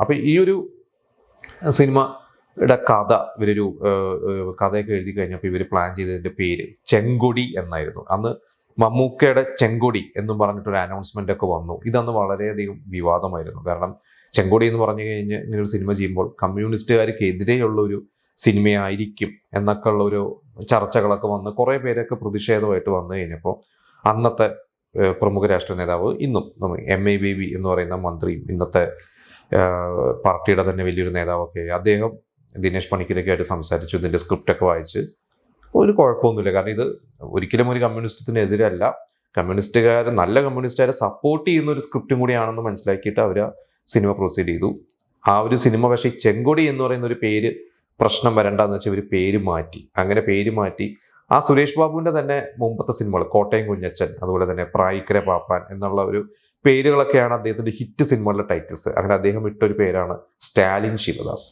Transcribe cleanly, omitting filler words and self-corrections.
അപ്പോൾ ഈ ഒരു സിനിമയുടെ കഥ ഇവരൊരു കഥയൊക്കെ എഴുതി കഴിഞ്ഞപ്പോൾ ഇവർ പ്ലാൻ ചെയ്തതിൻ്റെ പേര് ചെങ്കൊടി എന്നായിരുന്നു. അന്ന് മമ്മൂക്കയുടെ ചെങ്കൊടി എന്നും പറഞ്ഞിട്ടൊരു അനൗൺസ്മെൻ്റ് ഒക്കെ വന്നു. ഇതന്ന് വളരെയധികം വിവാദമായിരുന്നു. കാരണം ചെങ്കൊടി എന്ന് പറഞ്ഞു കഴിഞ്ഞ് ഇങ്ങനെ ഒരു സിനിമ ചെയ്യുമ്പോൾ കമ്മ്യൂണിസ്റ്റുകാർക്കെതിരെയുള്ള ഒരു സിനിമയായിരിക്കും എന്നൊക്കെ ഉള്ള ഒരു ചർച്ചകളൊക്കെ വന്ന് കുറേ പേരൊക്കെ പ്രതിഷേധമായിട്ട് വന്നു കഴിഞ്ഞപ്പോൾ അന്നത്തെ പ്രമുഖ രാഷ്ട്രീയ നേതാവ്, ഇന്നും MA ബേബി എന്ന് പറയുന്ന മന്ത്രിയും ഇന്നത്തെ പാർട്ടിയുടെ തന്നെ വലിയൊരു നേതാവൊക്കെ, അദ്ദേഹം ദിനേശ് പണിക്കരൊക്കെ ആയിട്ട് സംസാരിച്ചു. ഇതിൻ്റെ സ്ക്രിപ്റ്റൊക്കെ വായിച്ച് ഒരു കുഴപ്പമൊന്നുമില്ല, കാരണം ഇത് ഒരിക്കലും ഒരു കമ്മ്യൂണിസത്തിനെതിരല്ല, നല്ല കമ്മ്യൂണിസ്റ്റുകാരെ സപ്പോർട്ട് ചെയ്യുന്ന ഒരു സ്ക്രിപ്റ്റും കൂടിയാണെന്ന് മനസ്സിലാക്കിയിട്ട് അവർ സിനിമ പ്രൊസീഡ് ചെയ്തു. ആ ഒരു സിനിമ പക്ഷേ ചെങ്കൊടി എന്ന് പറയുന്ന ഒരു പേര് പ്രശ്നം വരണ്ടെന്ന് വെച്ചാൽ ഇവർ പേര് മാറ്റി. അങ്ങനെ പേര് മാറ്റി ആ സുരേഷ് ബാബുവിൻ്റെ തന്നെ മുമ്പത്തെ സിനിമകൾ കോട്ടയം കുഞ്ഞച്ചൻ, അതുപോലെ തന്നെ പ്രായിക്കര പാപ്പാൻ എന്നുള്ള ഒരു പേരുകളൊക്കെയാണ് അദ്ദേഹത്തിൻ്റെ ഹിറ്റ് സിനിമകളുടെ ടൈറ്റിൽസ്. അങ്ങനെ അദ്ദേഹം ഇട്ടൊരു പേരാണ് സ്റ്റാലിൻ ശിവദാസ്.